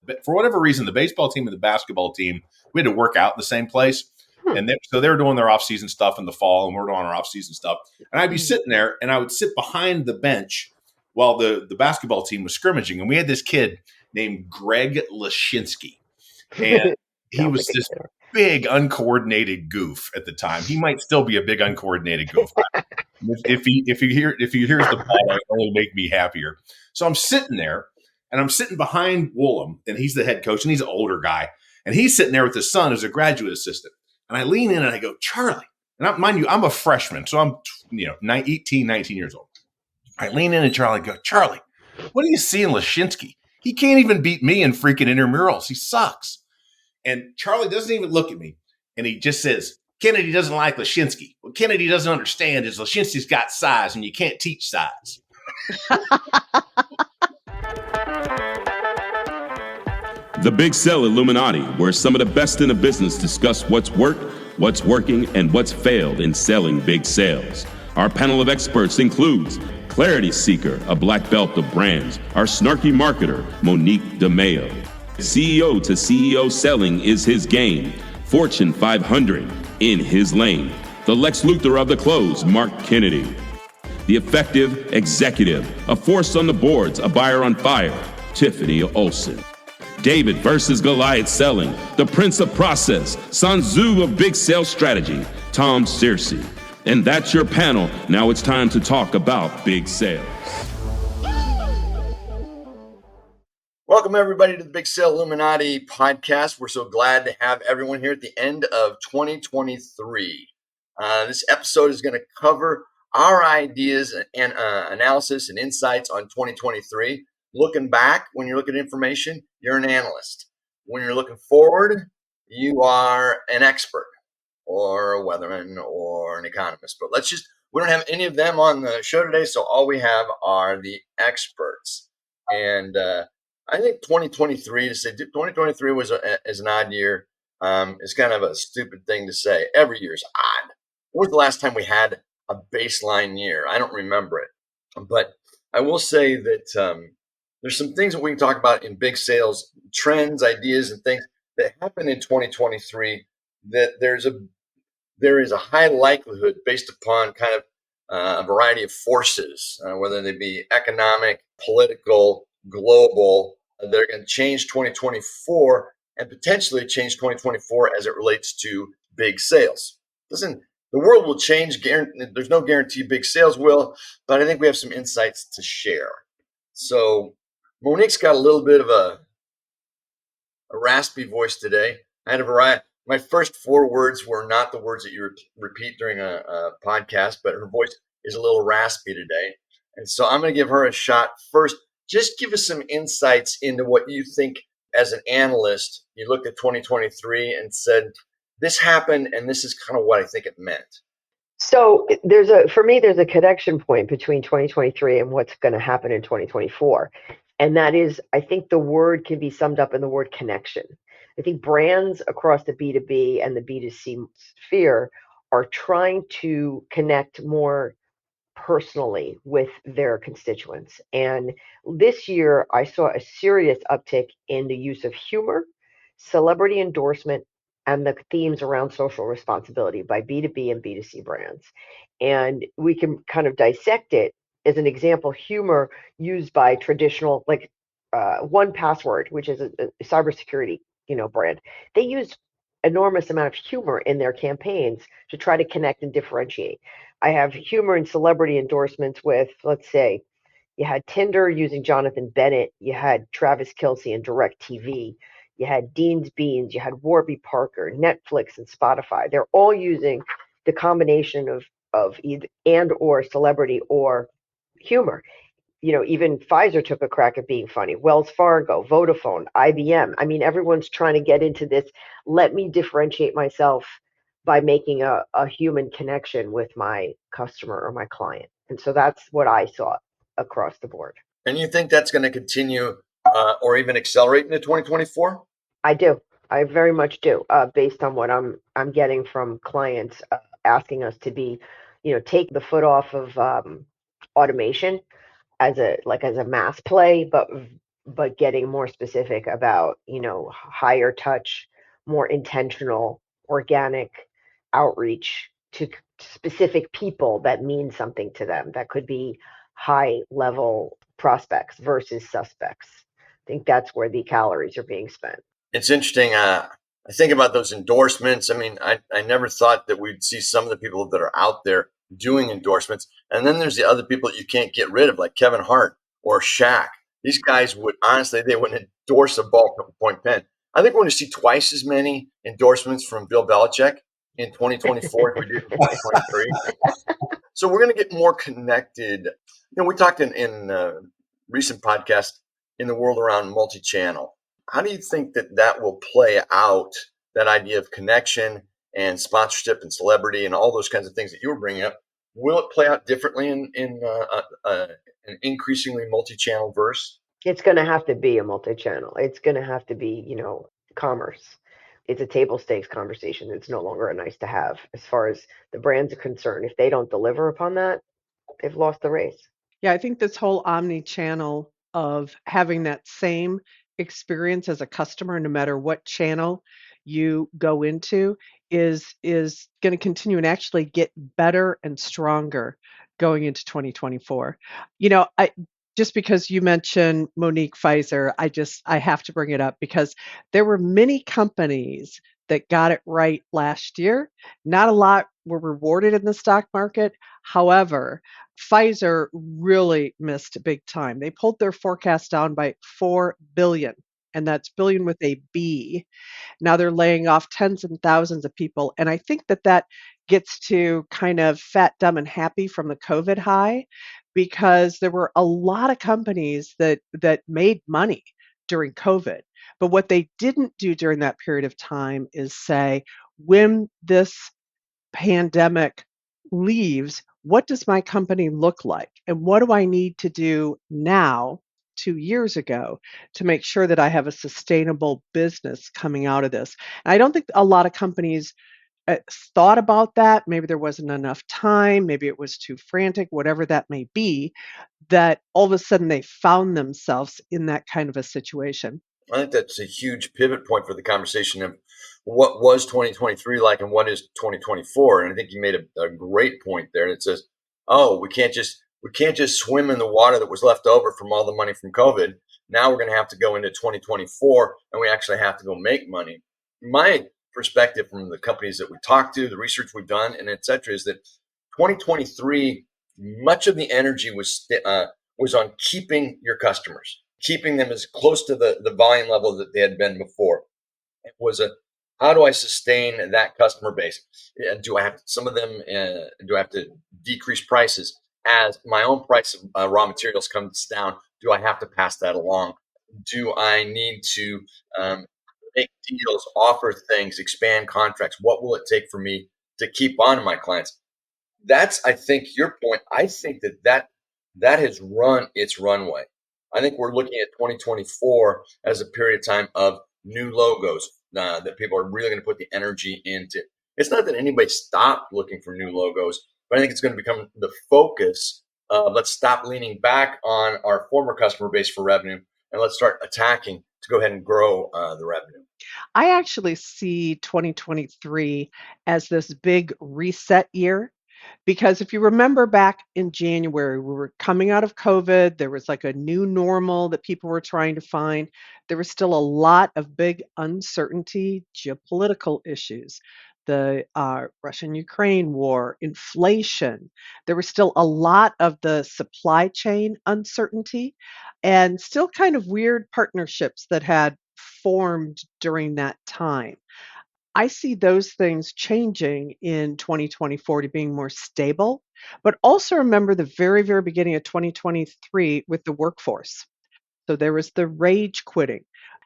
But for whatever reason, the baseball team and the basketball team, we had to work out in the same place. And so they were doing their off-season stuff in the fall, and we're doing our off-season stuff. And I'd be sitting there, and I would sit behind the bench while the basketball team was scrimmaging. And we had this kid named Greg Lashinsky. And he was this big, uncoordinated goof at the time. He might still be a big, uncoordinated goof. If he hears the ball, it'll only make me happier. So I'm sitting there, and I'm sitting behind Woolham, and he's the head coach, and he's an older guy. And he's sitting there with his son who's a graduate assistant. And I lean in and I go, Charlie. And mind you, I'm a freshman, so I'm 18, 19 years old. I lean in and Charlie go, Charlie, what do you see in Lashinsky? He can't even beat me in freaking intramurals. He sucks. And Charlie doesn't even look at me. And he just says, Kennedy doesn't like Lashinsky. What Kennedy doesn't understand is Lashinsky's got size, and you can't teach size. The Big Sale Illuminati, where some of the best in the business discuss what's worked, what's working, and what's failed in selling big sales. Our panel of experts includes Clarity Seeker, a black belt of brands, our snarky marketer, Monique de Maio. CEO to CEO selling is his game. Fortune 500 in his lane. The Lex Luthor of the close, Mark Kennedy. The effective executive, a force on the boards, a buyer on fire, Tiffany Olson. David versus Goliath selling, the prince of process, Sun Tzu of big sales strategy, Tom Searcy. And that's your panel. Now it's time to talk about big sales. Welcome, everybody, to the Big Sale Illuminati podcast. We're so glad to have everyone here at the end of 2023. This episode is going to cover our ideas and analysis and insights on 2023. Looking back, when you're looking at information, you're an analyst. When you're looking forward, you are an expert or a weatherman or an economist. But we don't have any of them on the show today, so all we have are the experts. And I think 2023, to say 2023 is an odd year, is kind of a stupid thing to say. Every year is odd. When was the last time we had a baseline year? I don't remember it. But I will say that there's some things that we can talk about in big sales, trends, ideas, and things that happen in 2023 that there is a high likelihood based upon kind of a variety of forces, whether they be economic, political, global, they're going to change 2024 and potentially change 2024 as it relates to big sales. The world will change. There's no guarantee big sales will, but I think we have some insights to share. So Monique's got a little bit of a raspy voice today. I had a variety. My first 4 words were not the words that you repeat during a podcast, but her voice is a little raspy today. And so I'm going to give her a shot first. Just give us some insights into what you think as an analyst. You looked at 2023 and said, this happened, and this is kind of what I think it meant. So for me, there's a connection point between 2023 and what's going to happen in 2024. And that is, I think the word can be summed up in the word connection. I think brands across the B2B and the B2C sphere are trying to connect more personally with their constituents. And this year, I saw a serious uptick in the use of humor, celebrity endorsement, and the themes around social responsibility by B2B and B2C brands. And we can kind of dissect it. As an example, humor used by traditional, like 1Password, which is a cybersecurity, brand. They use enormous amount of humor in their campaigns to try to connect and differentiate. I have humor and celebrity endorsements with, let's say, you had Tinder using Jonathan Bennett, you had Travis Kelce and DirecTV, you had Dean's Beans, you had Warby Parker, Netflix, and Spotify. They're all using the combination of either and or celebrity or humor. Even Pfizer took a crack at being funny. Wells Fargo, Vodafone, IBM. I mean, everyone's trying to get into this. Let me differentiate myself by making a human connection with my customer or my client. And so that's what I saw across the board. And you think that's going to continue or even accelerate into 2024? I do. I very much do, based on what I'm getting from clients asking us to be, take the foot off of automation as a mass play, but but getting more specific about, higher touch, more intentional, organic outreach to specific people that mean something to them. That could be high level prospects versus suspects. I think that's where the calories are being spent. It's interesting. I think about those endorsements. I mean, I never thought that we'd see some of the people that are out there doing endorsements. And then there's the other people that you can't get rid of, like Kevin Hart or Shaq. These guys would honestly, they wouldn't endorse a ballpoint pen. I think we're going to see twice as many endorsements from Bill Belichick in 2024 as we did in 2023. So we're going to get more connected. We talked in recent podcasts in the world around multi-channel. How do you think that will play out, that idea of connection and sponsorship and celebrity and all those kinds of things that you were bringing up? Will it play out differently in an increasingly multi-channel verse? It's going to have to be a multi-channel. It's going to have to be, commerce. It's a table stakes conversation. It's no longer a nice to have as far as the brands are concerned. If they don't deliver upon that, they've lost the race. Yeah, I think this whole omni-channel of having that same experience as a customer, no matter what channel you go into, is going to continue and actually get better and stronger going into 2024. I just because you mentioned Monique Pfizer, I have to bring it up because there were many companies that got it right last year. Not a lot were rewarded in the stock market. However, Pfizer really missed big time. They pulled their forecast down by 4 billion, and that's billion with a B. Now they're laying off tens and thousands of people, and I think that gets to kind of fat, dumb, and happy from the COVID high, because there were a lot of companies that made money during COVID. But what they didn't do during that period of time is say, when this pandemic leaves, what does my company look like? And what do I need to do now, 2 years ago, to make sure that I have a sustainable business coming out of this? And I don't think a lot of companies thought about that. Maybe there wasn't enough time, maybe it was too frantic, whatever that may be, that all of a sudden they found themselves in that kind of a situation. I think that's a huge pivot point for the conversation of what was 2023 like and what is 2024. And I think you made a great point there. And it says, oh, we can't just swim in the water that was left over from all the money from COVID. Now we're going to have to go into 2024 and we actually have to go make money. My perspective from the companies that we talked to, the research we've done, and et cetera, is that 2023, much of the energy was on keeping your customers, keeping them as close to the volume level that they had been before. It was how do I sustain that customer base? Do I have some of them? Do I have to decrease prices as my own price of raw materials comes down? Do I have to pass that along? Do I need to make deals, offer things, expand contracts? What will it take for me to keep on my clients? That's, I think, your point. I think that has run its runway. I think we're looking at 2024 as a period of time of new logos that people are really going to put the energy into. It's not that anybody stopped looking for new logos, but I think it's going to become the focus of let's stop leaning back on our former customer base for revenue and let's start attacking to go ahead and grow the revenue. I actually see 2023 as this big reset year. Because if you remember back in January, we were coming out of COVID. There was like a new normal that people were trying to find. There was still a lot of big uncertainty, geopolitical issues, the Russian-Ukraine war, inflation. There was still a lot of the supply chain uncertainty and still kind of weird partnerships that had formed during that time. I see those things changing in 2024 to being more stable, but also remember the very, very beginning of 2023 with the workforce. So there was the rage quitting,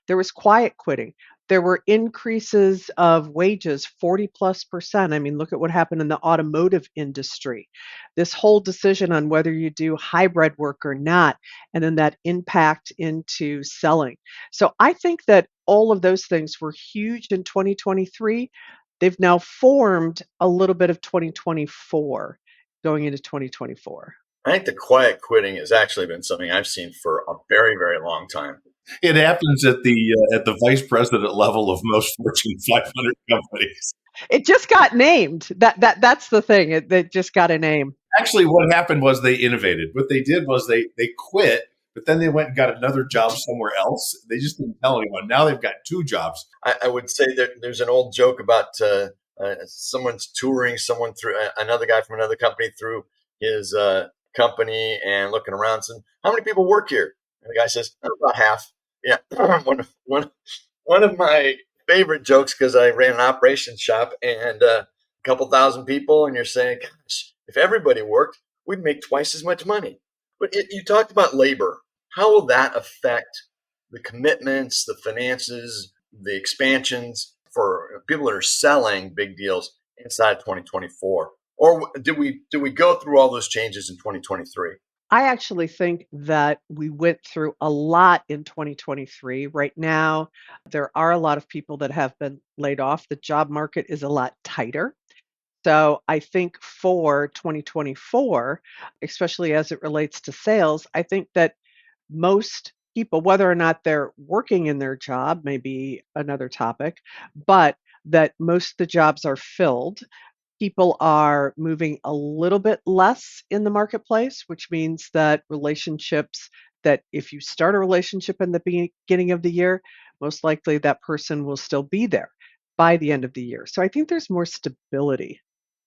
there was quiet quitting, there were increases of wages 40+%. I mean, look at what happened in the automotive industry. This whole decision on whether you do hybrid work or not, and then that impact into selling. So I think that all of those things were huge in 2023. They've now formed a little bit of 2024 going into 2024. I think the quiet quitting has actually been something I've seen for a very, very long time. It happens at the vice president level of most Fortune 500 companies. It just got named. That's the thing. It just got a name. Actually, what happened was they innovated. What they did was they quit, but then they went and got another job somewhere else. They just didn't tell anyone. Now they've got two jobs. I would say that there's an old joke about someone's touring someone through another guy from another company through his company and looking around saying, "How many people work here?" And the guy says, "About half." Yeah, one of my favorite jokes, because I ran an operations shop and a couple thousand people, and you're saying, "Gosh, if everybody worked, we'd make twice as much money." But you talked about labor. How will that affect the commitments, the finances, the expansions for people that are selling big deals inside 2024? Or did we go through all those changes in 2023? I actually think that we went through a lot in 2023. Right now, there are a lot of people that have been laid off. The job market is a lot tighter. So I think for 2024, especially as it relates to sales, I think that most people, whether or not they're working in their job, may be another topic, but that most of the jobs are filled. People are moving a little bit less in the marketplace, which means that relationships, that if you start a relationship in the beginning of the year, most likely that person will still be there by the end of the year. So I think there's more stability.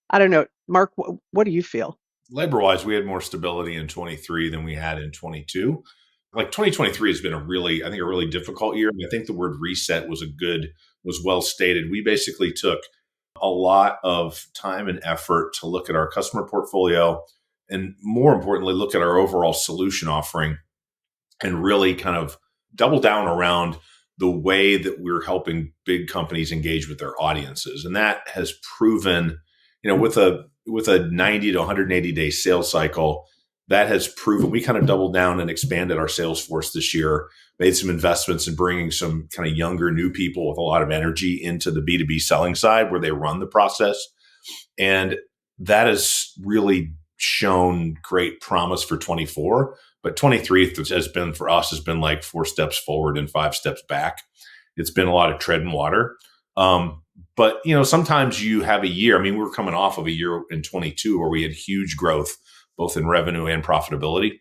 I don't know. Mark, what do you feel? Labor wise, we had more stability in 23 than we had in 22. Like 2023 has been I think, a really difficult year. I think the word reset was well stated. We basically took a lot of time and effort to look at our customer portfolio and, more importantly, look at our overall solution offering and really kind of double down around the way that we're helping big companies engage with their audiences. And that has proven, with a 90 to 180 day sales cycle, that has proven. We kind of doubled down and expanded our sales force this year, made some investments in bringing some kind of younger, new people with a lot of energy into the B2B selling side where they run the process. And that has really shown great promise for 24. But 23 has been like 4 steps forward and 5 steps back. It's been a lot of tread and water. But, sometimes you have a year. I mean, we're coming off of a year in 22 where we had huge growth, both in revenue and profitability.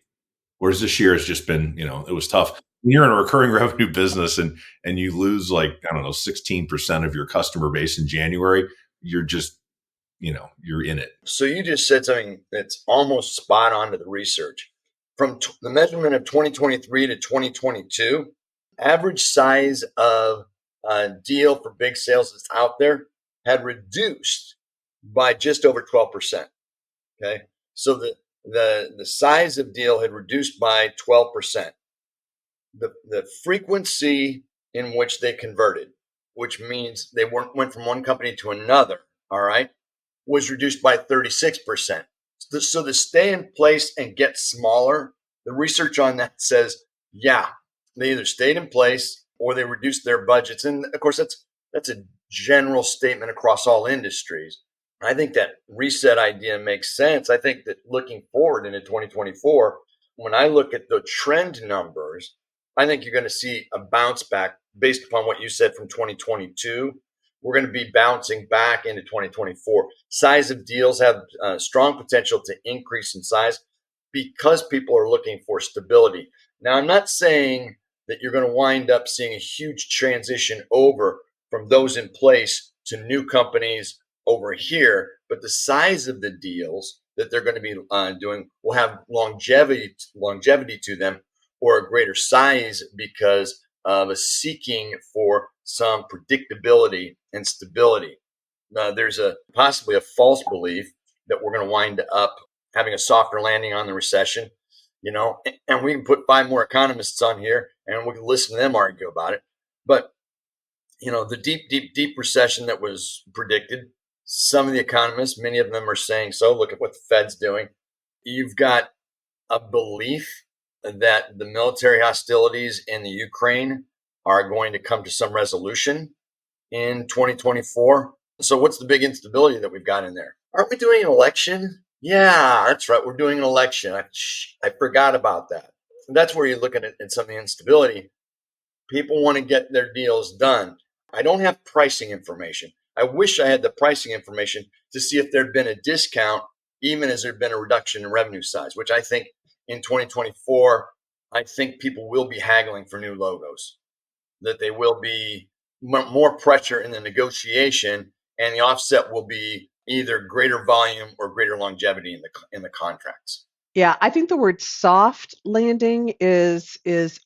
Whereas this year has just been, it was tough. When you're in a recurring revenue business and you lose 16% of your customer base in January, you're just, you're in it. So you just said something that's almost spot on to the research. From the measurement of 2023 to 2022, average size of a deal for big sales that's out there had reduced by just over 12%. Okay. So the size of deal had reduced by 12%. The frequency in which they converted, which means they went from one company to another, all right, was reduced by 36%. So the stay in place and get smaller, the research on that says, yeah, they either stayed in place or they reduced their budgets. And of course, that's a general statement across all industries. I think that reset idea makes sense. I think that looking forward into 2024, when I look at the trend numbers, I think you're going to see a bounce back based upon what you said from 2022. We're going to be bouncing back into 2024. Size of deals have strong potential to increase in size because people are looking for stability. Now, I'm not saying that you're going to wind up seeing a huge transition over from those in place to new companies over here, but the size of the deals that they're going to be doing will have longevity to them, or a greater size because of a seeking for some predictability and stability. There's possibly a false belief that we're going to wind up having a softer landing on the recession, and we can put 5 more economists on here and we can listen to them argue about it. But, the deep recession that was predicted, some of the economists, many of them are saying so. Look at what the Fed's doing. You've got a belief that the military hostilities in the Ukraine are going to come to some resolution in 2024. So what's the big instability that we've got in there? Aren't we doing an election? Yeah, that's right. We're doing an election. I forgot about that. And that's where you're looking at some of the instability. People want to get their deals done. I don't have pricing information. I wish I had the pricing information to see if there'd been a discount, even as there'd been a reduction in revenue size, which I think in 2024, I think people will be haggling for new logos, that they will be more pressure in the negotiation, and the offset will be either greater volume or greater longevity in the contracts. Yeah, I think the word soft landing is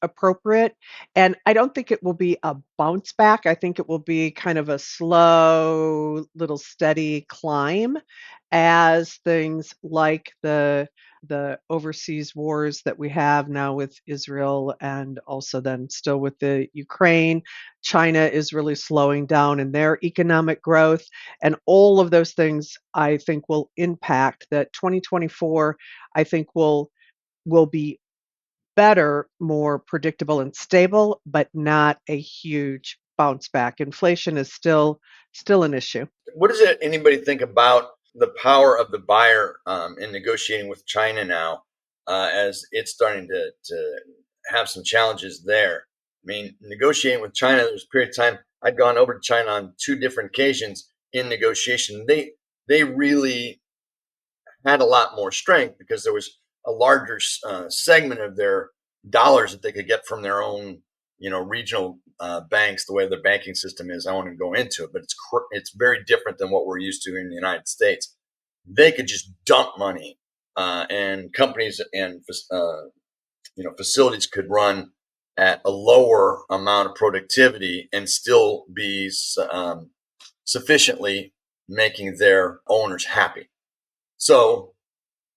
appropriate, and I don't think it will be a bounce back. I think it will be kind of a slow, little steady climb as things like the overseas wars that we have now with Israel and also then still with the Ukraine. China is really slowing down in their economic growth, and all of those things I think will impact that 2024. I think will be better, more predictable and stable, but not a huge bounce back. Inflation is still an issue. What does anybody think about the power of the buyer in negotiating with China now, as it's starting to have some challenges there? I mean, negotiating with China, there was a period of time I'd gone over to China on 2 different occasions in negotiation. They really had a lot more strength because there was a larger segment of their dollars that they could get from their own, regional banks. The way their banking system is, I won't go into it, but it's very different than what we're used to in the United States. They could just dump money, and companies and facilities could run at a lower amount of productivity and still be sufficiently making their owners happy. So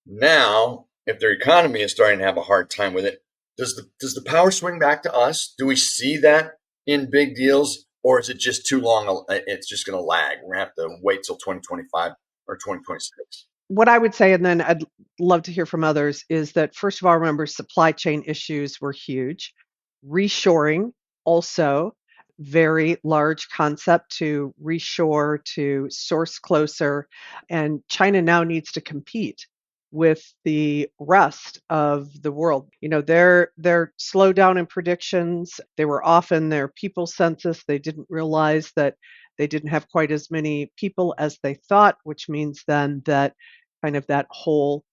now, if their economy is starting to have a hard time with it, does the power swing back to us? Do we see that in big deals, or is it just too long? It's just going to lag. We're going to have to wait till 2025 or 2026. What I would say, and then I'd love to hear from others, is that first of all, remember supply chain issues were huge. Reshoring also very large concept to reshore, to source closer, and China now needs to compete with the rest of the world. They're slow down in predictions. They were off in their people census. They didn't realize that they didn't have quite as many people as they thought, which means then that kind of that whole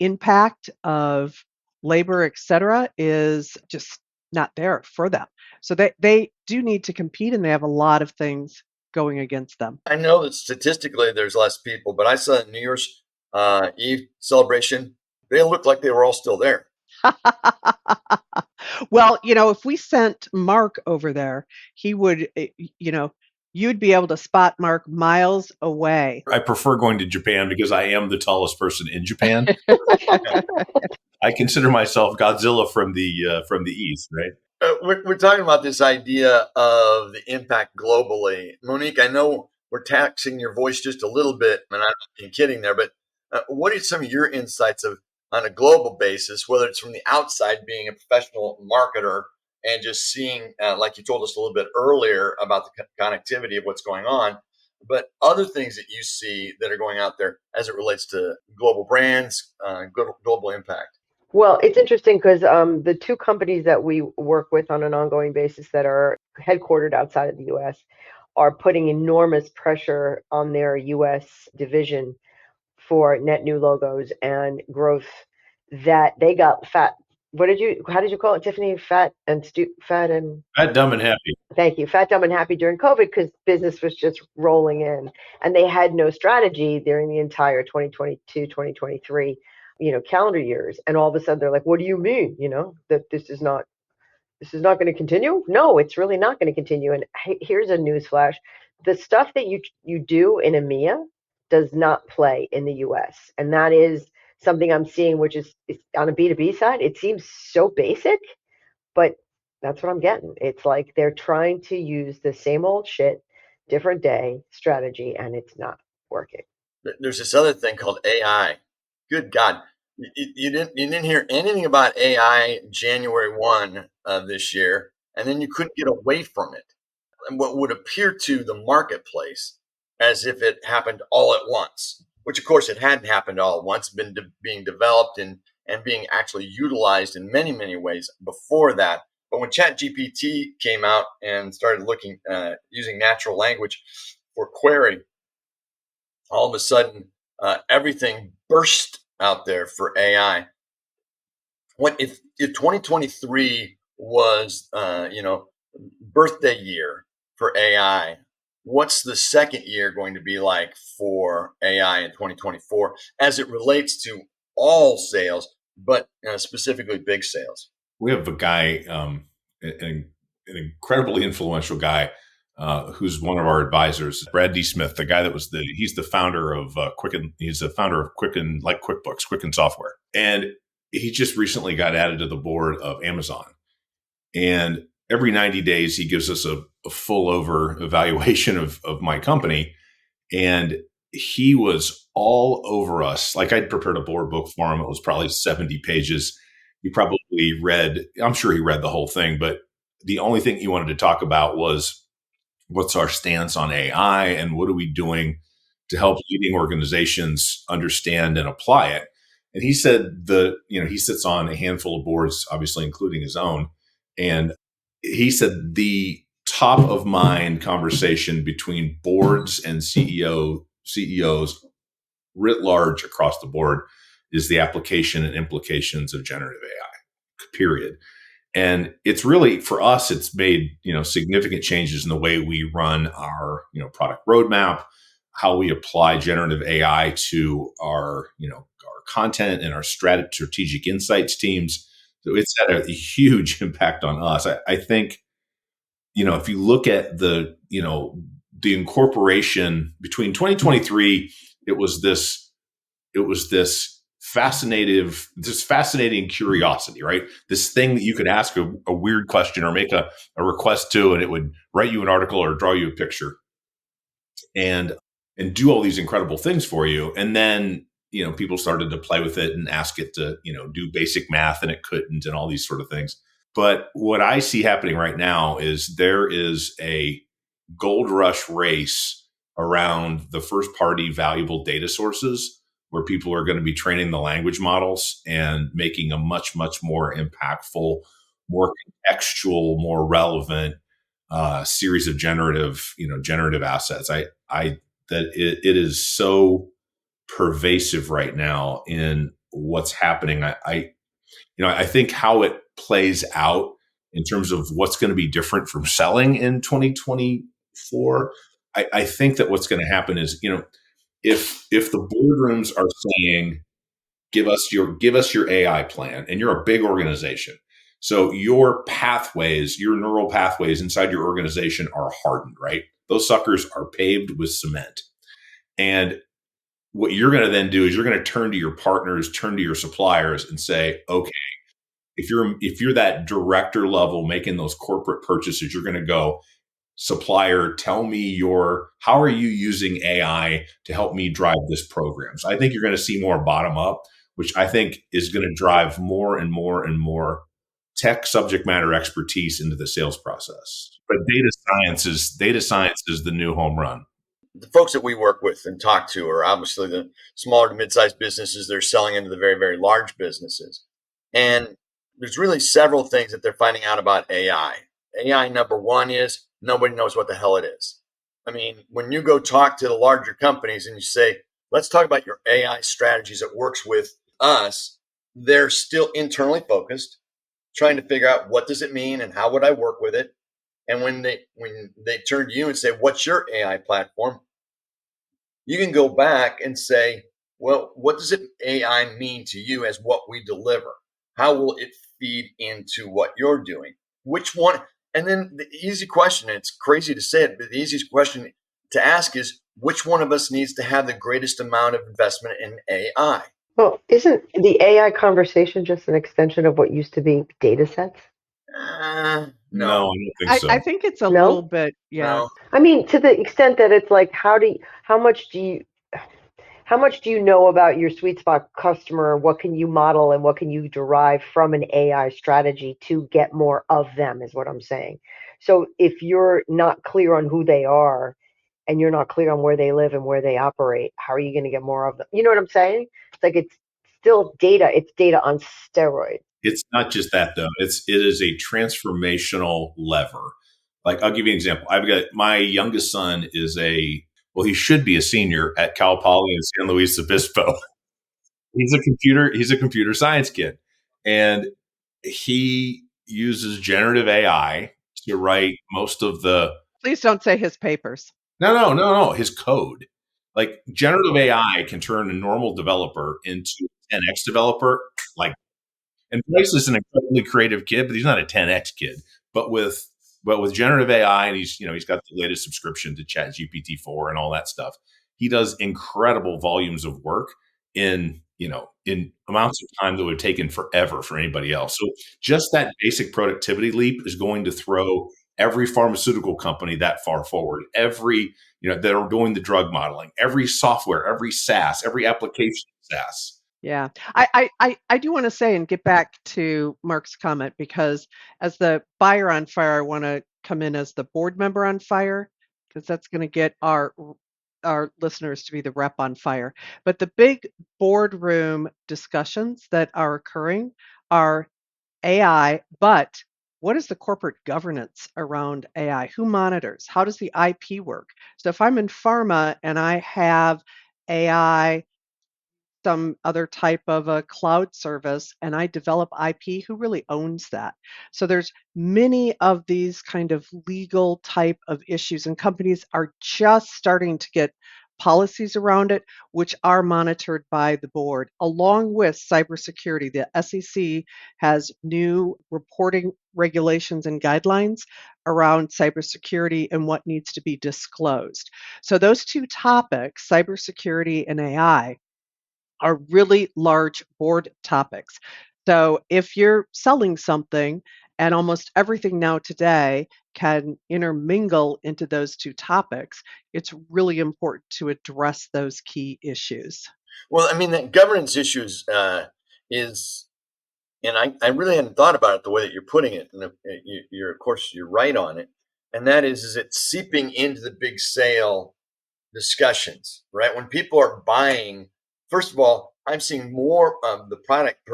impact of labor, et cetera, is just not there for them. So they do need to compete, and they have a lot of things going against them. I know that statistically there's less people, but I saw New Year's Eve celebration. They looked like they were all still there. Well, if we sent Mark over there, he would, you'd be able to spot Mark miles away. I prefer going to Japan because I am the tallest person in Japan. I consider myself Godzilla from the East, right? We're talking about this idea of the impact globally. Monique, I know we're taxing your voice just a little bit, and I'm not kidding there, but what are some of your insights on a global basis, whether it's from the outside being a professional marketer and just seeing, like you told us a little bit earlier about the connectivity of what's going on, but other things that you see that are going out there as it relates to global brands, global impact? Well, it's interesting because the 2 companies that we work with on an ongoing basis that are headquartered outside of the US are putting enormous pressure on their US division for net new logos and growth, that they got fat. How did you call it, Tiffany? Fat, Dumb, and happy. thank you. Fat, dumb, and happy during COVID because business was just rolling in, and they had no strategy during the entire 2022, 2023, calendar years. And all of a sudden they're like, what do you mean, that this is not going to continue? No, it's really not going to continue. And here's a news flash. The stuff that you do in EMEA does not play in the US. And that is something I'm seeing, which is on a B2B side. It seems so basic, but that's what I'm getting. It's like they're trying to use the same old shit, different day strategy, and it's not working. There's this other thing called AI. Good God. You didn't hear anything about AI January 1 of this year, and then you couldn't get away from it. And what would appear to the marketplace as if it happened all at once, which of course it hadn't happened all at once, being developed and being actually utilized in many, many ways before that. But when ChatGPT came out and started looking using natural language for query, all of a sudden everything burst out there for AI. What if 2023 was birthday year for AI? What's the second year going to be like for AI in 2024 as it relates to all sales, but specifically big sales? We have a guy, an incredibly influential guy, who's one of our advisors, Brad D. Smith, the guy that was he's the founder of Quicken. He's the founder of Quicken, like QuickBooks, Quicken software. And he just recently got added to the board of Amazon. And every 90 days, he gives us a full over evaluation of my company. And he was all over us. Like, I'd prepared a board book for him. It was probably 70 pages. He probably read, I'm sure he read the whole thing, but the only thing he wanted to talk about was what's our stance on AI and what are we doing to help leading organizations understand and apply it. And he said he sits on a handful of boards, obviously including his own. And he said the top of mind conversation between boards and CEOs writ large across the board is the application and implications of generative AI, period. And it's really, for us, it's made, significant changes in the way we run our, product roadmap, how we apply generative AI to our content and our strategic insights teams. So it's had a huge impact on us. I think, if you look at the incorporation between 2023, it was this fascinating curiosity, right? This thing that you could ask a weird question or make a request to, and it would write you an article or draw you a picture and do all these incredible things for you. And then, people started to play with it and ask it to, do basic math, and it couldn't, and all these sort of things. But what I see happening right now is there is a gold rush race around the first party valuable data sources where people are going to be training the language models and making a much, much more impactful, more contextual, more relevant series of generative assets. It is so pervasive right now in what's happening. I think how it plays out in terms of what's going to be different from selling in 2024. I think that what's going to happen is, if the boardrooms are saying, give us your AI plan, and you're a big organization, so your neural pathways inside your organization are hardened, right? Those suckers are paved with cement. And what you're going to then do is you're going to turn to your partners, turn to your suppliers and say, okay, if you're that director level making those corporate purchases, you're going to go, supplier, tell me how are you using AI to help me drive this program? So I think you're going to see more bottom up, which I think is going to drive more and more and more tech subject matter expertise into the sales process. But data science is the new home run. The folks that we work with and talk to are obviously the smaller to mid-sized businesses. They're selling into the very, very large businesses. And there's really several things that they're finding out about AI. AI, number one, is nobody knows what the hell it is. I mean, when you go talk to the larger companies and you say, let's talk about your AI strategies that works with us, they're still internally focused, trying to figure out what does it mean and how would I work with it. And when they turn to you and say, what's your AI platform? You can go back and say, well, what does AI mean to you as what we deliver? How will it feed into what you're doing? Which one? And then the easy question, it's crazy to say it, but the easiest question to ask is, which one of us needs to have the greatest amount of investment in AI? Well, isn't the AI conversation just an extension of what used to be data sets? No, I don't think so. I think it's a little bit, yeah. No. I mean, to the extent that it's like, how much do you know about your sweet spot customer? What can you model and what can you derive from an AI strategy to get more of them, is what I'm saying. So if you're not clear on who they are and you're not clear on where they live and where they operate, how are you going to get more of them? You know what I'm saying? It's like, it's still data. It's data on steroids. It's not just that though. It is a transformational lever. Like I'll give you an example. I've got my youngest son is he should be a senior at Cal Poly in San Luis Obispo. He's a computer science kid. And he uses generative AI to write most of the Please don't say his papers. no, his code. Like generative AI can turn a normal developer into an 10x developer. Like, and Bryce is an incredibly creative kid, but he's not a 10x kid. But with generative AI, and he's got the latest subscription to Chat GPT-4 and all that stuff. He does incredible volumes of work in amounts of time that would have taken forever for anybody else. So just that basic productivity leap is going to throw every pharmaceutical company that far forward. Every that are doing the drug modeling, every software, every SaaS, every application SaaS. Yeah, I do want to say and get back to Mark's comment, because as the buyer on fire, I want to come in as the board member on fire, because that's going to get our listeners to be the rep on fire. But the big boardroom discussions that are occurring are AI, but what is the corporate governance around AI? Who monitors? How does the IP work? So if I'm in pharma and I have AI, some other type of a cloud service, and I develop IP, who really owns that? So there's many of these kind of legal type of issues, and companies are just starting to get policies around it, which are monitored by the board, along with cybersecurity. The SEC has new reporting regulations and guidelines around cybersecurity and what needs to be disclosed. So those two topics, cybersecurity and AI, are really large board topics. So if you're selling something, and almost everything now today can intermingle into those two topics, it's really important to address those key issues. Well, I mean, the governance issues is, and I really hadn't thought about it the way that you're putting it. And you're, of course, you're right on it. And that is it seeping into the big sale discussions, right? When people are buying, first of all, I'm seeing more of the product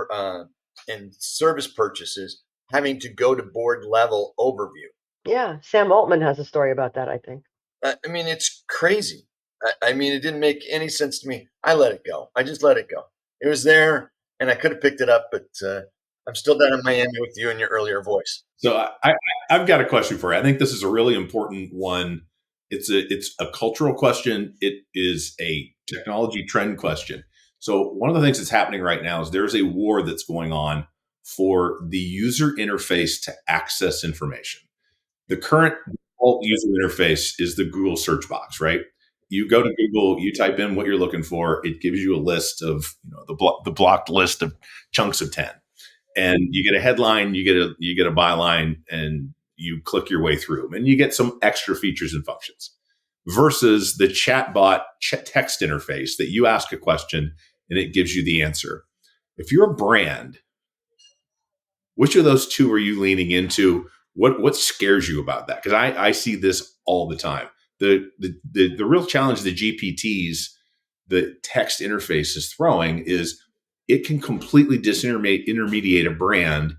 and service purchases having to go to board level overview. Yeah, Sam Altman has a story about that, I think. I mean, it's crazy. I mean, it didn't make any sense to me. I let it go. I just let it go. It was there, and I could have picked it up, but I'm still down in Miami with you and your earlier voice. So I've got a question for you. I think this is a really important one. It's a cultural question. It is a technology trend question. So one of the things that's happening right now is there's a war that's going on for the user interface to access information. The current default user interface is the Google search box, right? You go to Google, you type in what you're looking for, it gives you a list of the blocked list of chunks of 10. And you get a headline, you get a byline, and you click your way through them, and you get some extra features and functions. Versus the chatbot text interface that you ask a question and it gives you the answer. If you're a brand, which of those two are you leaning into? What scares you about that? Because I see this all the time. The real challenge the GPTs, the text interface is throwing is it can completely disintermediate a brand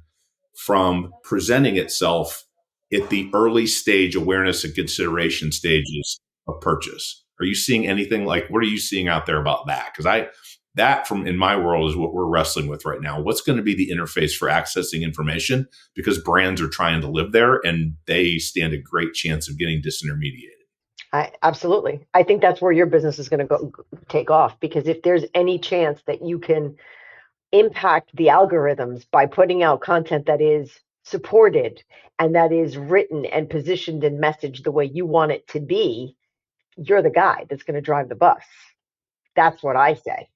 from presenting itself at the early stage awareness and consideration stages of purchase. Are you seeing anything what are you seeing out there about that? Because that from in my world is what we're wrestling with right now. What's going to be the interface for accessing information? Because brands are trying to live there and they stand a great chance of getting disintermediated. Absolutely. I think that's where your business is going to go take off, because if there's any chance that you can impact the algorithms by putting out content that is supported and that is written and positioned and messaged the way you want it to be, you're the guy that's going to drive the bus. That's what I say.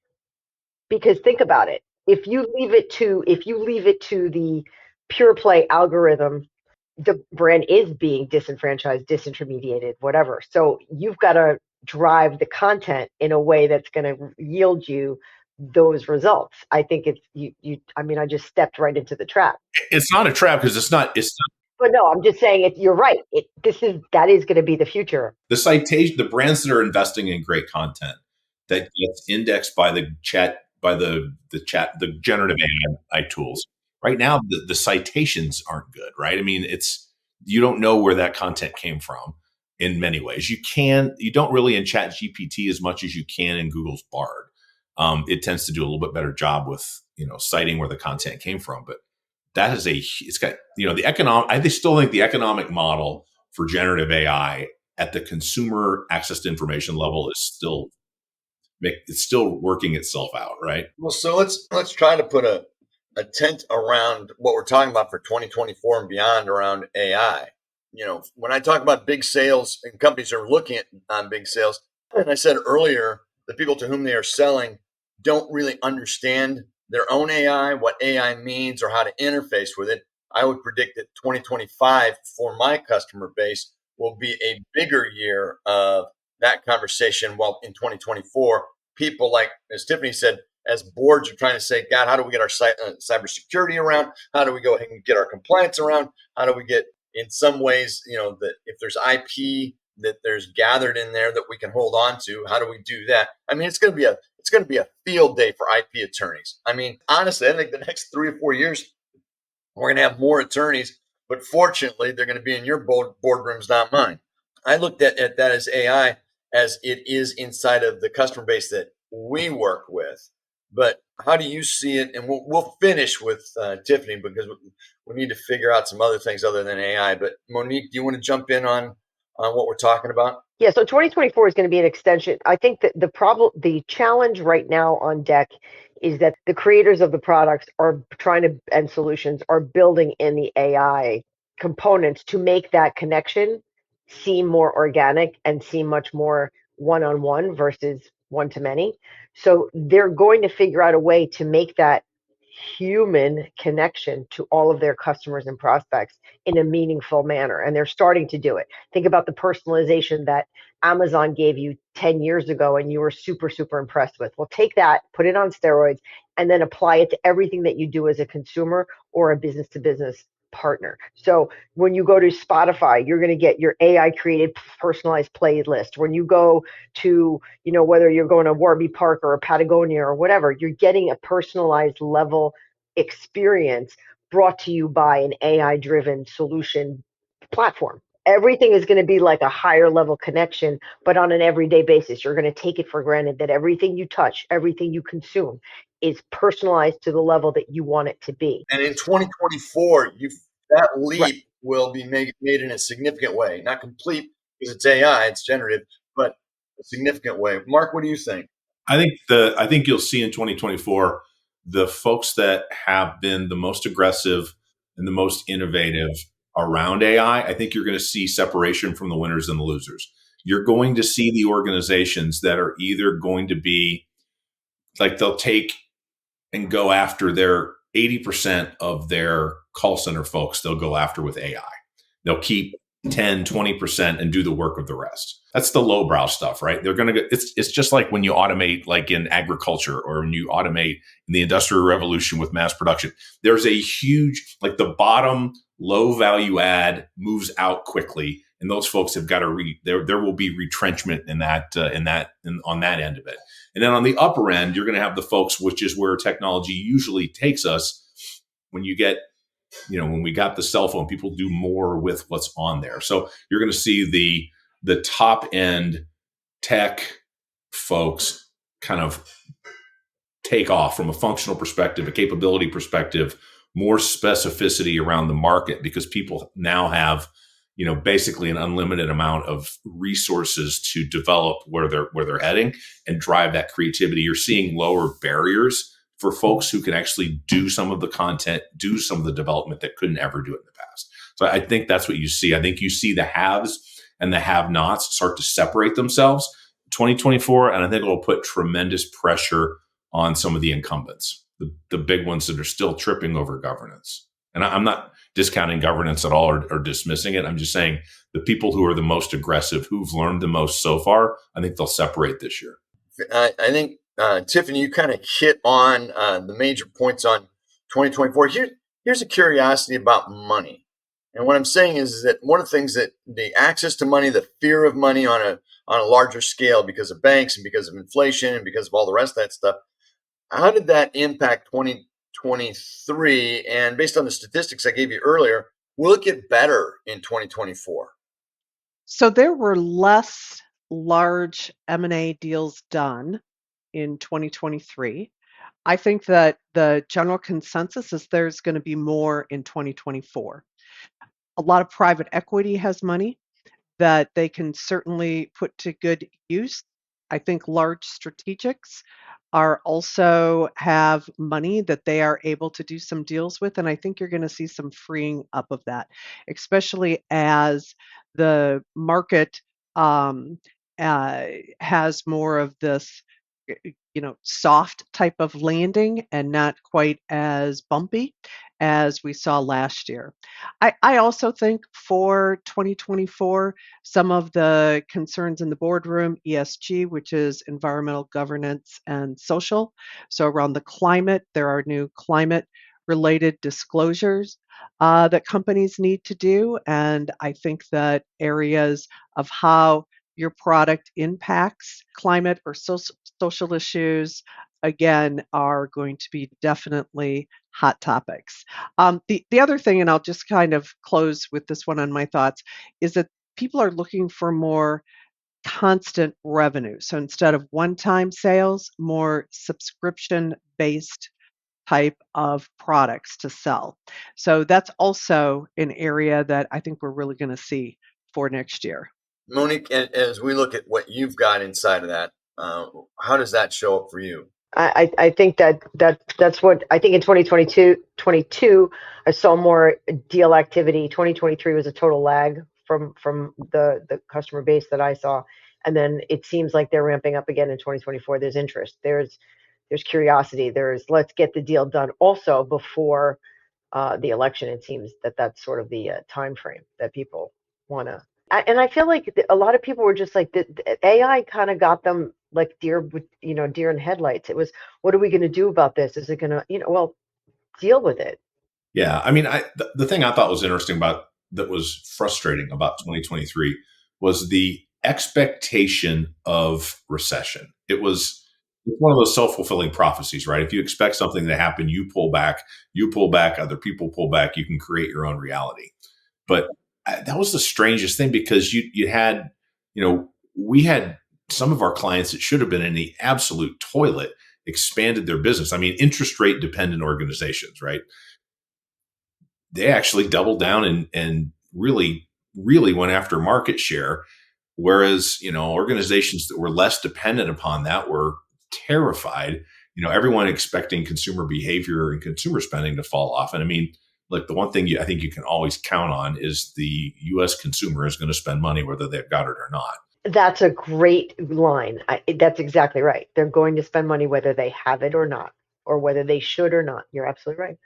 Because think about it. If you leave it to the pure play algorithm, the brand is being disenfranchised, disintermediated, whatever. So you've got to drive the content in a way that's going to yield you those results. I think it's you. I mean, I just stepped right into the trap. It's not a trap because it's not. But no, I'm just saying you're right. That is going to be the future. The citation, the brands that are investing in great content that gets indexed by the chat, by the generative AI tools, right now the citations aren't good, right? I mean, you don't know where that content came from in many ways. You don't really in Chat GPT as much as you can in Google's Bard. It tends to do a little bit better job with, citing where the content came from, but that is it's got, I still think the economic model for generative AI at the consumer access to information level is still working itself out, right? Well, so let's try to put a tent around what we're talking about for 2024 and beyond around AI. When I talk about big sales and companies are looking at on big sales, and I said earlier, the people to whom they are selling don't really understand their own AI, what AI means, or how to interface with it. I would predict that 2025 for my customer base will be a bigger year of that conversation. While in 2024, people, like as Tiffany said, as boards are trying to say, God, how do we get our cybersecurity around? How do we go ahead and get our compliance around? How do we get, in some ways, that if there's IP that there's gathered in there that we can hold on to, how do we do that? I mean, it's going to be a field day for IP attorneys. I mean, honestly, I think the next 3 or 4 years we're going to have more attorneys, but fortunately, they're going to be in your boardrooms, not mine. I looked at that as AI as it is inside of the customer base that we work with. But how do you see it? And we'll finish with Tiffany, because we need to figure out some other things other than AI. But Monique, do you want to jump in on what we're talking about? Yeah, so 2024 is going to be an extension. I think that the challenge right now on deck is that the creators of the products are trying to, and solutions are building in the AI components to make that connection seem more organic and seem much more one-on-one versus one-to-many. So they're going to figure out a way to make that human connection to all of their customers and prospects in a meaningful manner. And they're starting to do it. Think about the personalization that Amazon gave you 10 years ago and you were super, super impressed with. Well, take that, put it on steroids, and then apply it to everything that you do as a consumer or a business to business partner. So when you go to Spotify, you're going to get your AI created personalized playlist. When you go to, whether you're going to Warby Park or Patagonia or whatever, you're getting a personalized level experience brought to you by an AI driven solution platform. Everything is going to be like a higher level connection, but on an everyday basis. You're going to take it for granted that everything you touch, everything you consume is personalized to the level that you want it to be. And in 2024, that leap Right. will be made in a significant way. Not complete because it's AI, it's generative, but a significant way. Mark, what do you think? I think you'll see in 2024 the folks that have been the most aggressive and the most innovative around AI. I think you're going to see separation from the winners and the losers. You're going to see the organizations that are either going to be like, they'll take and go after their 80% of their call center folks, they'll go after with AI. They'll keep 10, 20% and do the work of the rest. That's the lowbrow stuff, right? They're going to it's just like when you automate, like in agriculture, or when you automate in the industrial revolution with mass production. There's a huge, like, the bottom low value add moves out quickly. And those folks have got to there will be retrenchment on that end of it. And then on the upper end, you're going to have the folks, which is where technology usually takes us. When you get, when we got the cell phone, people do more with what's on there. So you're going to see the top end tech folks kind of take off from a functional perspective, a capability perspective, more specificity around the market, because people now have, basically an unlimited amount of resources to develop where they're heading and drive that creativity. You're seeing lower barriers for folks who can actually do some of the content, do some of the development that couldn't ever do it in the past. So I think that's what you see. I think you see the haves and the have-nots start to separate themselves 2024, and I think it'll put tremendous pressure on some of the incumbents, the big ones that are still tripping over governance. And I'm not discounting governance at all or dismissing it. I'm just saying the people who are the most aggressive, who've learned the most so far, I think they'll separate this year. I think, Tiffany, you kind of hit on the major points on 2024. Here's a curiosity about money. And what I'm saying is that one of the things that the access to money, the fear of money on a larger scale because of banks and because of inflation and because of all the rest of that stuff, how did that impact 2023, and based on the statistics I gave you earlier, will it get better in 2024? So there were less large M&A deals done in 2023. I think that the general consensus is there's going to be more in 2024. A lot of private equity has money that they can certainly put to good use. I think large strategics are also have money that they are able to do some deals with, and I think you're going to see some freeing up of that, especially as the market um, uh, has more of this soft type of landing and not quite as bumpy as we saw last year. I also think for 2024, some of the concerns in the boardroom, ESG, which is environmental governance and social. So around the climate, there are new climate related disclosures that companies need to do. And I think that areas of how your product impacts climate or social issues, again, are going to be definitely hot topics. The other thing, and I'll just kind of close with this one on my thoughts, is that people are looking for more constant revenue. So instead of one-time sales, more subscription-based type of products to sell. So that's also an area that I think we're really going to see for next year. Monique, as we look at what you've got inside of that, how does that show up for you? I think that's what I think in 2022, I saw more deal activity. 2023 was a total lag from the customer base that I saw, and then it seems like they're ramping up again in 2024. There's interest. There's curiosity. There's let's get the deal done also before the election. It seems that that's sort of the time frame that people want to. And I feel like a lot of people were just like the AI kind of got them like deer with deer in headlights. It was, what are we going to do about this? Is it going to well, deal with it? Yeah, I mean, the thing I thought was interesting about that was frustrating about 2023 was the expectation of recession. It was one of those self-fulfilling prophecies, right? If you expect something to happen, you pull back, other people pull back, you can create your own reality. But that was the strangest thing because you had, we had some of our clients that should have been in the absolute toilet expanded their business. I mean, interest rate dependent organizations, right? They actually doubled down and really, really went after market share. Whereas, organizations that were less dependent upon that were terrified, everyone expecting consumer behavior and consumer spending to fall off. And I mean, look, the one thing I think you can always count on is the U.S. consumer is going to spend money whether they've got it or not. That's a great line. That's exactly right. They're going to spend money whether they have it or not, or whether they should or not. You're absolutely right.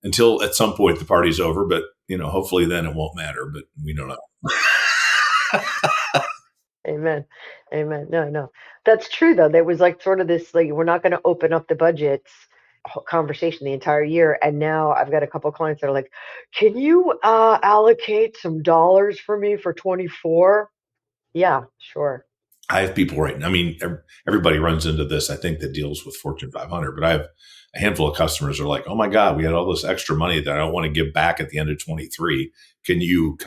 Until at some point the party's over, but hopefully then it won't matter, but we don't know. Amen. No. That's true though. There was like sort of this, like, we're not going to open up the budgets conversation the entire year. And now I've got a couple of clients that are like, can you allocate some dollars for me for 24? Yeah, sure. I have people I mean, everybody runs into this, I think, that deals with Fortune 500, but I have a handful of customers who are like, oh my God, we had all this extra money that I don't want to give back at the end of 23. Can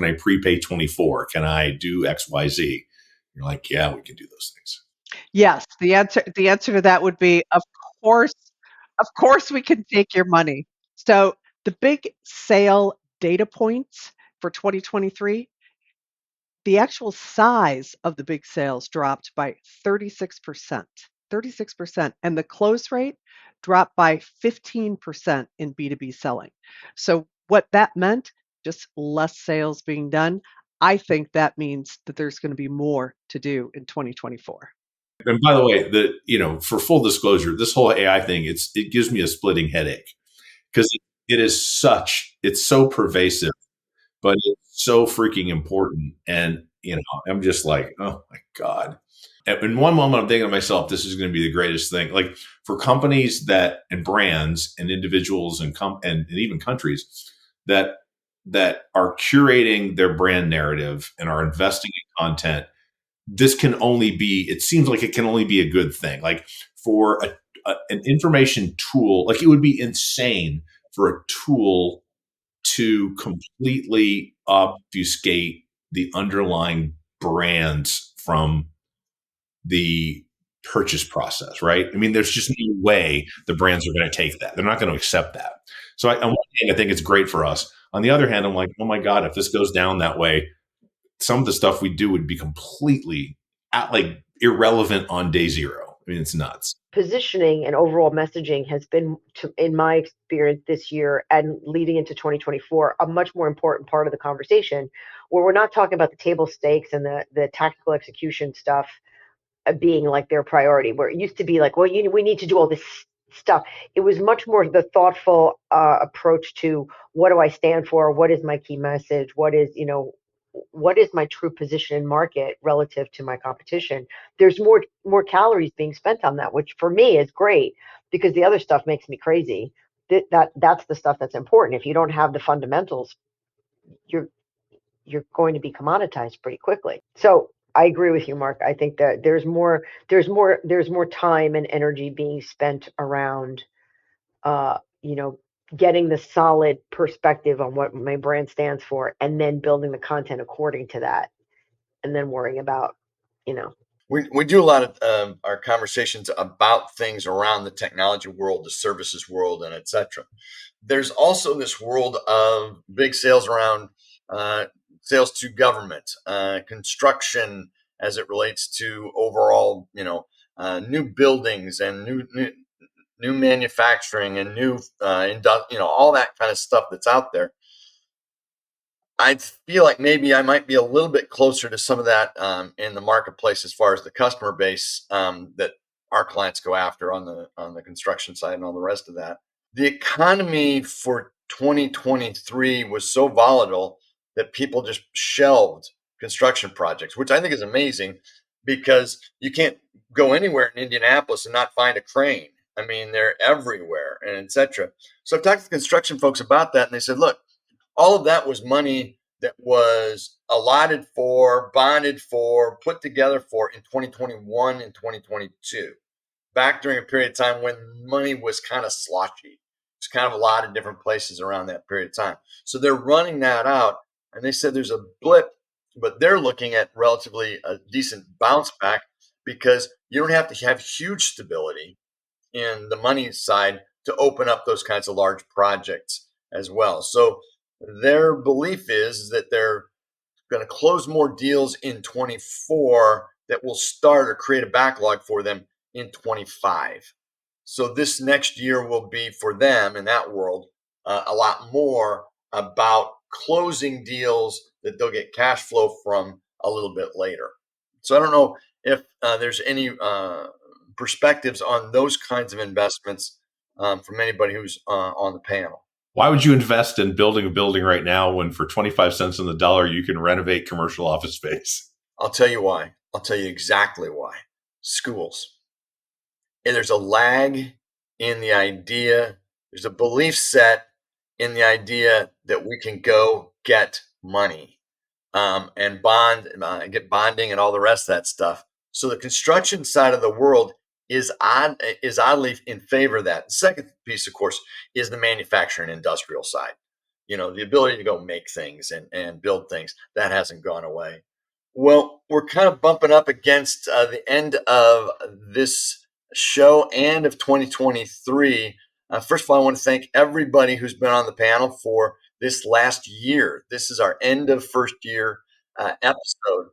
I prepay 24? Can I do X, Y, Z? You're like, yeah, we can do those things. Yes, the answer to that would be, of course we can take your money. So the big sale data points for 2023, the actual size of the big sales dropped by 36%. 36%. And the close rate dropped by 15% in B2B selling. So what that meant, just less sales being done. I think that means that there's going to be more to do in 2024. And by the way, for full disclosure, this whole AI thing, it gives me a splitting headache because it's so pervasive, but it's so freaking important. And, I'm just like, oh my God. And in one moment, I'm thinking to myself, this is going to be the greatest thing. Like for companies and brands and individuals and even countries that are curating their brand narrative and are investing in content, it seems like it can only be a good thing. Like for an information tool. Like, it would be insane for a tool to completely obfuscate the underlying brands from the purchase process, right? I mean, there's just no way the brands are going to take that. They're not going to accept that. So on one hand, I think it's great for us. On the other hand, I'm like, oh my God, if this goes down that way, some of the stuff we do would be completely irrelevant on day zero. I mean, it's nuts. Positioning and overall messaging has been, in my experience this year and leading into 2024, a much more important part of the conversation, where we're not talking about the table stakes and the tactical execution stuff being like their priority, where it used to be like, well, we need to do all this stuff. It was much more the thoughtful approach to, what do I stand for? What is my key message? What is my true position in market relative to my competition? There's more calories being spent on that, which for me is great, because the other stuff makes me crazy. That's the stuff that's important. If you don't have the fundamentals, you're going to be commoditized pretty quickly. So I agree with you, Mark. I think that there's more time and energy being spent around, getting the solid perspective on what my brand stands for, and then building the content according to that, and then worrying about, We do a lot of our conversations about things around the technology world, the services world, and etc. There's also this world of big sales around sales to government, construction, as it relates to overall, new buildings and new manufacturing and new, all that kind of stuff that's out there. I feel like maybe I might be a little bit closer to some of that in the marketplace, as far as the customer base that our clients go after on the construction side and all the rest of that. The economy for 2023 was so volatile that people just shelved construction projects, which I think is amazing, because you can't go anywhere in Indianapolis and not find a crane. I mean, they're everywhere, and etc. So I've talked to the construction folks about that, and they said, look, all of that was money that was allotted for, bonded for, put together for in 2021 and 2022, back during a period of time when money was kind of sloshy. It's kind of a lot of different places around that period of time. So they're running that out, and they said there's a blip, but they're looking at relatively a decent bounce back, because you don't have to have huge stability in the money side to open up those kinds of large projects as well. So their belief is that they're going to close more deals in 24 that will start or create a backlog for them in 25. So this next year will be, for them in that world, a lot more about closing deals that they'll get cash flow from a little bit later. So I don't know if there's any perspectives on those kinds of investments from anybody who's on the panel. Why would you invest in building a building right now when for 25 cents on the dollar you can renovate commercial office space? I'll tell you why. I'll tell you exactly why. Schools. And there's a lag in the idea. There's a belief set in the idea that we can go get money and bond, get bonding and all the rest of that stuff. So the construction side of the world is oddly in favor of that. The second piece, of course, is the manufacturing industrial side. The ability to go make things and build things, that hasn't gone away. Well, we're kind of bumping up against the end of this show and of 2023. First of all, I want to thank everybody who's been on the panel for this last year. This is our end of first year episode.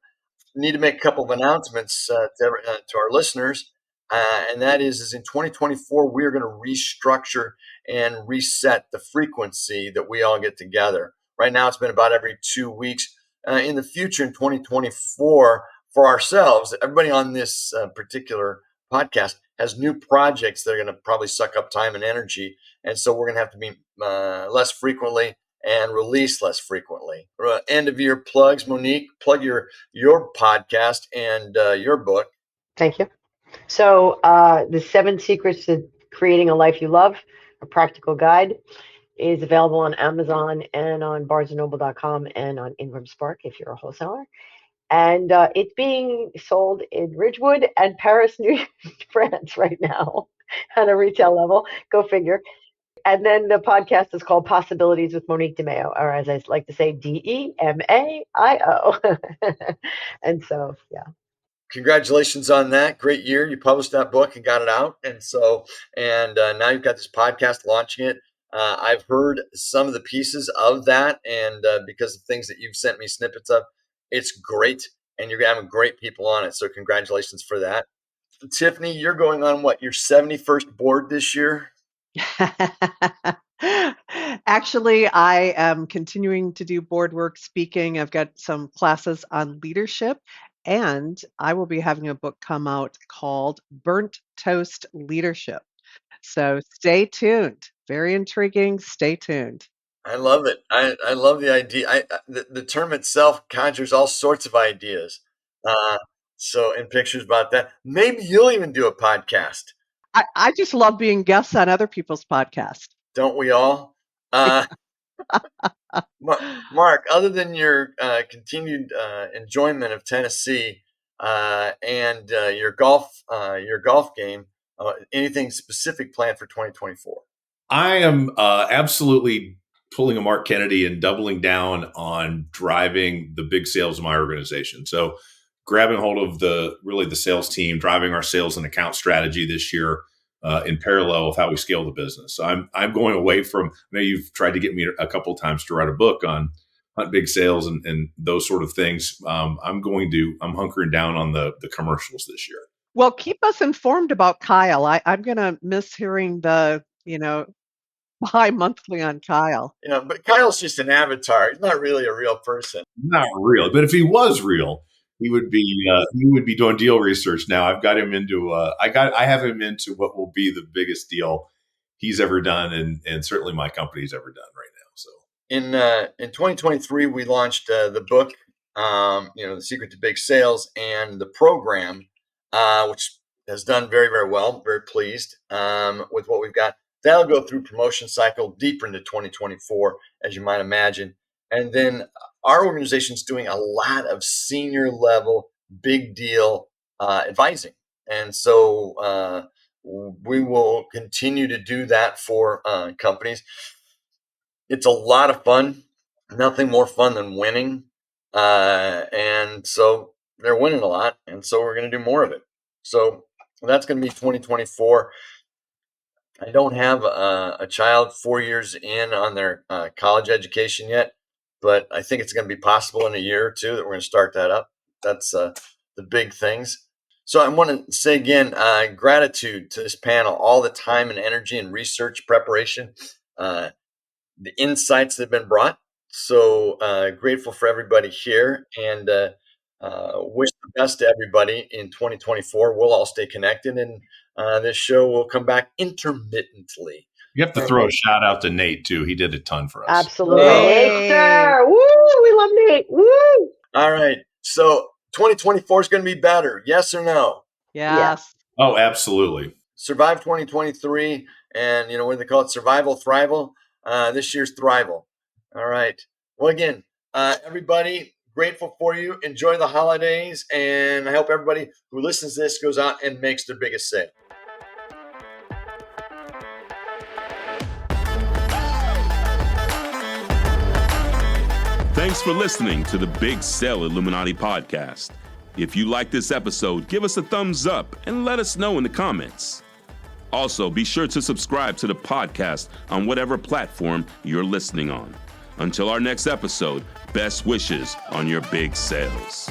Need to make a couple of announcements to our listeners. And that is in 2024, we're going to restructure and reset the frequency that we all get together. Right now, it's been about every 2 weeks. In the future, in 2024, for ourselves, everybody on this particular podcast has new projects that are going to probably suck up time and energy. And so we're going to have to be less frequently and release less frequently. End of year plugs. Monique, plug your podcast and your book. Thank you. So the 7 Secrets to Creating a Life You Love, a practical guide, is available on Amazon and on barnesandnoble.com and on Ingram Spark if you're a wholesaler. And it's being sold in Ridgewood and Paris, France right now. on a retail level. Go figure. And then the podcast is called Possibilities with Monique de Maio, or as I like to say, DEMAIO. And so, yeah. Congratulations on that. Great year. You published that book and got it out. And now you've got this podcast launching it. I've heard some of the pieces of that. And because of things that you've sent me snippets of, it's great. And you're having great people on it. So congratulations for that. Tiffany, you're going on what, your 71st board this year? Actually, I am continuing to do board work, speaking. I've got some classes on leadership, and I will be having a book come out called Burnt Toast Leadership. So stay tuned. Very intriguing. Stay tuned. I love it. I love the idea. The term itself conjures all sorts of ideas. And pictures about that. Maybe you'll even do a podcast. I just love being guests on other people's podcasts. Don't we all? Mark, other than your continued enjoyment of Tennessee and your golf game, anything specific planned for 2024? I am absolutely pulling a Mark Kennedy and doubling down on driving the big sales of my organization. So grabbing hold of the sales team, driving our sales and account strategy this year in parallel with how we scale the business. So I'm going away from, I know you've tried to get me a couple of times to write a book on big sales and those sort of things. I'm hunkering down on the commercials this year. Well, keep us informed about Kyle. I'm going to miss hearing the, bi-monthly on Kyle. But Kyle's just an avatar. He's not really a real person. Not real. But if he was real, he would be doing deal research now. I've got him into I have him into what will be the biggest deal he's ever done and certainly my company's ever done right now. So in 2023 we launched the book, The Secret to Big Sales, and the program, which has done very, very well. Very pleased with what we've got. That'll go through promotion cycle deeper into 2024, as you might imagine. And then our organization's doing a lot of senior level, big deal advising. And so we will continue to do that for companies. It's a lot of fun. Nothing more fun than winning. And so they're winning a lot. And so we're going to do more of it. So that's going to be 2024. I don't have a child 4 years in on their college education yet, but I think it's going to be possible in a year or two that we're going to start that up. That's the big things. So I want to say again, gratitude to this panel, all the time and energy and research preparation, the insights that have been brought. So grateful for everybody here, and wish the best to everybody in 2024. We'll all stay connected, and this show will come back intermittently. You have to throw a shout out to Nate too. He did a ton for us. Absolutely. Nate, sir. Woo! We love Nate. Woo! All right. So 2024 is going to be better. Yes or no? Yes. Oh, absolutely. Survive 2023. And what do they call it? Survival, thrival. This year's thrival. All right. Well, again, everybody, grateful for you. Enjoy the holidays. And I hope everybody who listens to this goes out and makes their biggest sale. Thanks for listening to the Big Sale Illuminati podcast. If you like this episode, give us a thumbs up and let us know in the comments. Also, be sure to subscribe to the podcast on whatever platform you're listening on. Until our next episode, best wishes on your big sales.